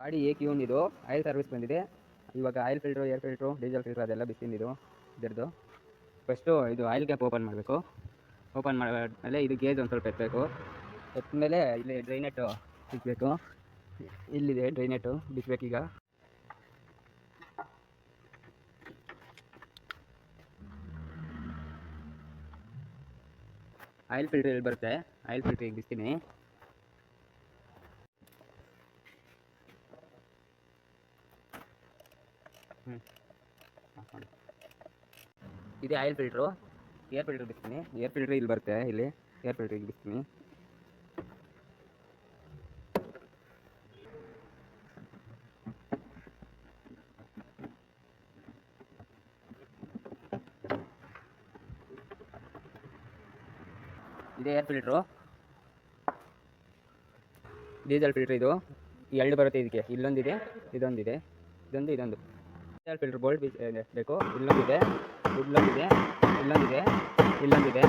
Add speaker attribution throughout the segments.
Speaker 1: ಗಾಡಿ A-Qn ಇದು oil service ಬಂದಿದೆ. ಇವಾಗ oil filter, air filter, diesel filter ಅದೆಲ್ಲ ಬಿಸ್ತಿದ್ದು ಇದರದ್ದು. ಫಸ್ಟು ಇದು ಆಯಿಲ್ ಕ್ಯಾಪ್ ಓಪನ್ ಮಾಡಬೇಕು. ಓಪನ್ ಮಾಡಾದ್ಮೇಲೆ ಇದು ಗೇಜ್ ಒಂದು ಸ್ವಲ್ಪ ಎತ್ತಬೇಕು. ಎತ್ತಮೇಲೆ ಇಲ್ಲಿ ಡ್ರೈನೆಟ್ಟು ಬಿಚ್ಚಬೇಕು. ಇಲ್ಲಿದೆ ಡ್ರೈನೆಟ್ಟು ಬಿಚ್ಚಬೇಕೀಗ. ಆಯಿಲ್ ಫಿಲ್ಟ್ರ್ ಇಲ್ಲಿ ಬರುತ್ತೆ. ಆಯಿಲ್ ಫಿಲ್ಟ್ರ್ ಈಗ ಬಿಡ್ತೀನಿ. ಇದೇ ಆಯಿಲ್ ಫಿಲ್ಟ್ರು. ಏರ್ ಫಿಲ್ಟ್ರ್ ಬಿಡ್ತೀನಿ. ಏರ್ ಫಿಲ್ಟ್ರ್ ಇಲ್ಲಿ ಬರುತ್ತೆ. ಇಲ್ಲಿ ಏರ್ ಫಿಲ್ಟ್ರ್ ಈಗ ಬಿಡ್ತೀನಿ. ಇದೇ ಏರ್ ಫಿಲ್ಟ್ರು. ಡೀಸೆಲ್ ಫಿಲ್ಟ್ರ್ ಇದು ಎರಡು ಬರುತ್ತೆ. ಇದಕ್ಕೆ ಇಲ್ಲೊಂದಿದೆ, ಇದೊಂದಿದೆ, ಇದೊಂದು. ಡೀಸೆಲ್ ಫಿಲ್ಟ್ರ್ ಬೋಲ್ಟ್ ಬೇಕು. ಇಲ್ಲೊಂದಿದೆ, ಇಲ್ಲೊಂದಿದೆ.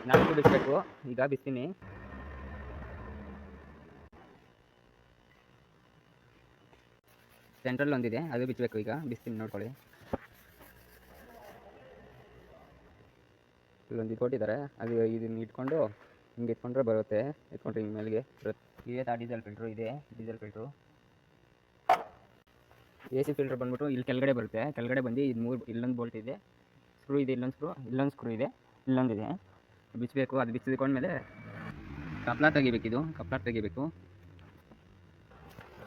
Speaker 1: ನಾಲ್ಕು ಬಿಚ್ಚಬೇಕು. ಈಗ ಬಿಡ್ತೀನಿ. ಸೆಂಟ್ರಲ್ ಒಂದಿದೆ, ಅದು ಬಿಚ್ಚಬೇಕು. ಈಗ ಬಿಡ್ತೀನಿ, ನೋಡ್ಕೊಳ್ಳಿ. ಇಲ್ಲೊಂದು ಕೊಟ್ಟಿದ್ದಾರೆ, ಅದು ಇದನ್ನ ಇಟ್ಕೊಂಡು ಹಿಂಗೆ ಇಟ್ಕೊಂಡ್ರೆ ಬರುತ್ತೆ. ಇಟ್ಕೊಂಡ್ರೆ ಹಿಂಗೆ ಮೇಲೆಗೆ ಬರುತ್ತೆ. ಇದೇ ಡೀಸೆಲ್ ಫಿಲ್ಟ್ರು. ಇದೆ ಡೀಸೆಲ್ ಫಿಲ್ಟ್ರು. AC ಫಿಲ್ಟ್ರ್ ಬಂದ್ಬಿಟ್ಟು ಇಲ್ಲಿ ಕೆಳಗಡೆ ಬರುತ್ತೆ. ಕೆಳಗಡೆ ಬಂದು ಇದು ಇಲ್ಲೊಂದು ಬೋಲ್ಟ್ ಇದೆ, ಸ್ಕ್ರೂ ಇದೆ, ಇಲ್ಲೊಂದು ಸ್ಕ್ರೂ ಇದೆ, ಇಲ್ಲೊಂದಿದೆ. ಬಿಚ್ಚಬೇಕು. ಅದು ಬಿಚ್ಚಿಕೊಂಡ್ಮೇಲೆ ಕಪ್ಲರ್ ತೆಗಿಬೇಕು.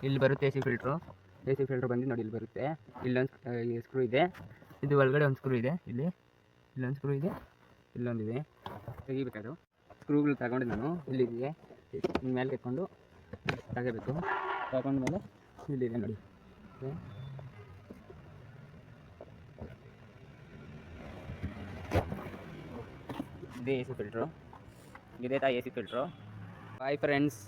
Speaker 1: ಇಲ್ಲಿ ಬರುತ್ತೆ AC ಫಿಲ್ಟ್ರ್ ಬಂದು ನೋಡಿ, ಇಲ್ಲಿ ಬರುತ್ತೆ. ಇಲ್ಲೊಂದು ಸ್ಕ್ರೂ ಇದೆ, ಇದು ಒಳಗಡೆ ಒಂದು ಸ್ಕ್ರೂ ಇದೆ, ಇಲ್ಲೊಂದು ಸ್ಕ್ರೂ ಇದೆ, ಇಲ್ಲೊಂದಿದೆ. ತೆಗಿಬೇಕದು. ಸ್ಕ್ರೂಗಳು ತಗೊಂಡು ನಾನು ಇಲ್ಲಿದೆ ಮೇಲೆ ಕೆತ್ಕೊಂಡು ತಗೋಬೇಕು. ತಗೊಂಡ್ಮೇಲೆ ಇಲ್ಲಿದೆ ನೋಡಿ. ಇದೇ AC ಫಿಲ್ಟ್ರು. ಇದೇ AC ಫಿಲ್ಟ್ರು. Bye friends.